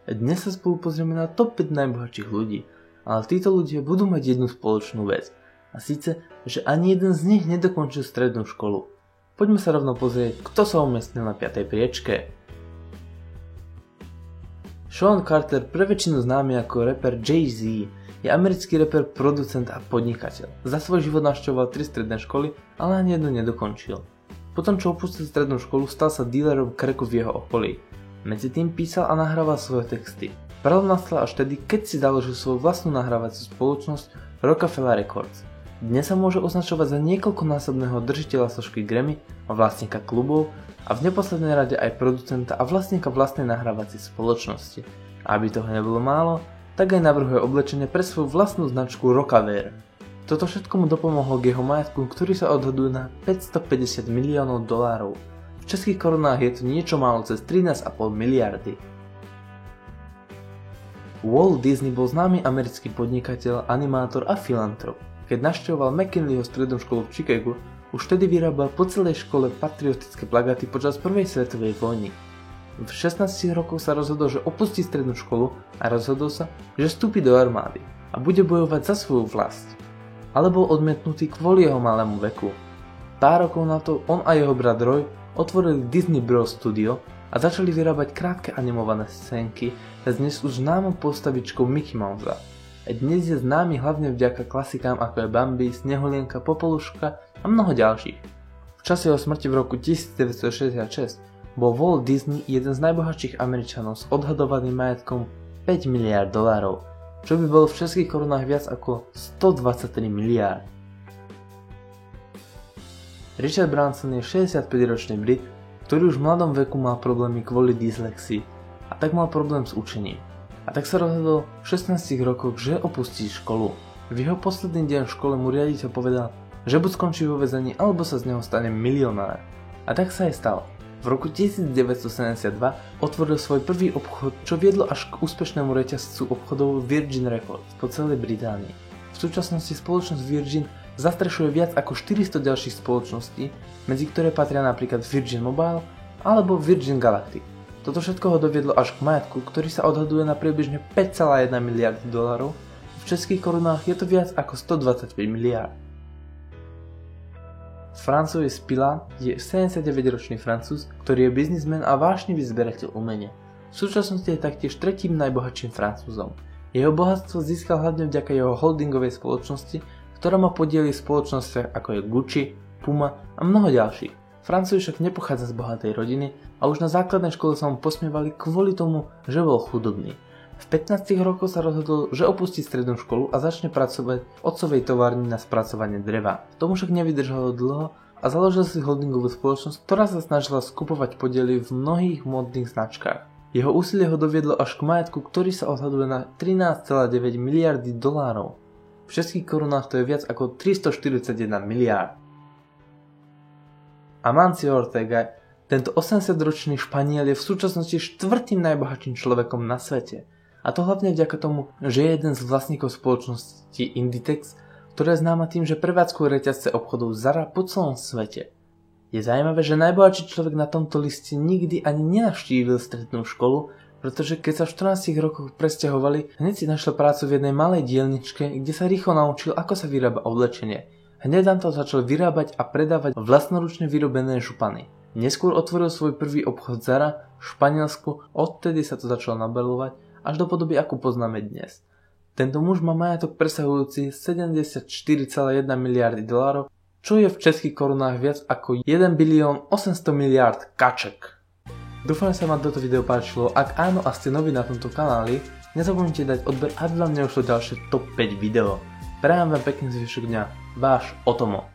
Dnes sa spolu pozrieme na top 5 najbohatších ľudí, ale títo ľudia budú mať jednu spoločnú vec. A síce, že ani jeden z nich nedokončil strednú školu. Poďme sa rovno pozrieť, kto sa umiestnil na 5. priečke. Sean Carter, pre väčšinu známy ako rapper Jay-Z, je americký rapper, producent a podnikateľ. Za svoj život navštevoval 3 stredné školy, ale ani jednu nedokončil. Potom čo opustil strednú školu, stal sa dílerom cracku v jeho okolí. Medzi tým písal a nahrával svoje texty. Prelom nastal až tedy, keď si založil svoju vlastnú nahrávaciu spoločnosť Rockefeller Records. Dnes sa môže označovať za niekoľkonásobného držiteľa sošky Grammy a vlastníka klubov a v neposlednej rade aj producenta a vlastníka vlastnej nahrávacej spoločnosti. A aby toho nebolo málo, tak aj navrhuje oblečenie pre svoju vlastnú značku Rocawear. Toto všetko mu dopomohlo k jeho majetku, ktorý sa odhaduje na $550 miliónov. V českých korunách je to niečo málo cez 13,5 miliardy. Walt Disney bol známy americký podnikateľ, animátor a filantrop. Keď navštevoval McKinleyho strednú školu v Chicagu, už vtedy vyrábal po celej škole patriotické plagáty počas prvej svetovej vojny. V 16 rokoch sa rozhodol, že opustí strednú školu a rozhodol sa, že vstúpi do armády a bude bojovať za svoju vlast. Ale bol odmietnutý kvôli jeho malému veku. Pár rokov na to on a jeho brat Roy otvorili Disney Bros Studio a začali vyrábať krátke animované scénky s dnes už známou postavičkou Mickey Mousea. Dnes je známy hlavne vďaka klasikám ako je Bambi, Snehulienka, Popoluška a mnoho ďalších. V čase jeho smrti v roku 1966 bol Walt Disney jeden z najbohatších Američanov s odhadovaným majetkom $5 miliárd, čo by bolo v českých korunách viac ako 123 miliárd. Richard Branson je 65-ročný Brit, ktorý už v mladom veku mal problémy kvôli dyslexii a tak mal problém s učením. A tak sa rozhodol v 16 rokoch, že opustí školu. V jeho posledný deň v škole mu riaditeľ povedal, že buď skončí vo väzení, alebo sa z neho stane milionár. A tak sa aj stalo. V roku 1972 otvoril svoj prvý obchod, čo viedlo až k úspešnému reťazcu obchodov Virgin Records po celej Británii. V súčasnosti spoločnosť Virgin zastrešuje viac ako 400 ďalších spoločností, medzi ktoré patria napríklad Virgin Mobile alebo Virgin Galactic. Toto všetko ho doviedlo až k majetku, ktorý sa odhaduje na približne $5,1 miliardy. V českých korunách je to viac ako 125 miliárd. François Pillat je 79-ročný Francúz, ktorý je biznismen a vášnivý zberateľ umenia. V súčasnosti je taktiež tretím najbohatším Francúzom. Jeho bohatstvo získal hlavne vďaka jeho holdingovej spoločnosti, ktorá má podiely v spoločnostiach ako je Gucci, Puma a mnoho ďalších. François však nepochádza z bohatej rodiny a už na základnej škole sa mu posmievali kvôli tomu, že bol chudobný. V 15 rokoch sa rozhodol, že opustí strednú školu a začne pracovať v otcovej továrni na spracovanie dreva. Tomu však nevydržalo dlho a založil si holdingovú spoločnosť, ktorá sa snažila skupovať podiely v mnohých módnych značkách. Jeho úsilie ho doviedlo až k majetku, ktorý sa odhaduje na $13,9 miliardy. V českých korunách to je viac ako 341 miliárd. Amancio Ortega, tento 80-ročný Španiel je v súčasnosti štvrtým najbohatším človekom na svete. A to hlavne vďaka tomu, že je jeden z vlastníkov spoločnosti Inditex, ktorá je známa tým, že prevádzkuje reťazce obchodov Zara po celom svete. Je zaujímavé, že najbohatší človek na tomto liste nikdy ani nenavštívil strednú školu, pretože keď sa v 14 rokoch presťahovali, hneď si našiel prácu v jednej malej dielničke, kde sa rýchlo naučil, ako sa vyrába oblečenie. Hneď tam to začal vyrábať a predávať vlastnoručne vyrobené župany. Neskôr otvoril svoj prvý obchod Zara v Španielsku, odtedy sa to začalo nabalovať až do podoby, akú poznáme dnes. Tento muž má majetok presahujúci $74,1 miliardy, čo je v českých korunách viac ako 1 bilión 800 miliárd kaček. Dúfam, že sa vám toto video páčilo. Ak áno a ste noví na tomto kanáli, nezabudnite dať odber, aby vám neušlo ďalšie top 5 video. Prajem vám pekný zvyšok dňa. Váš Otomo.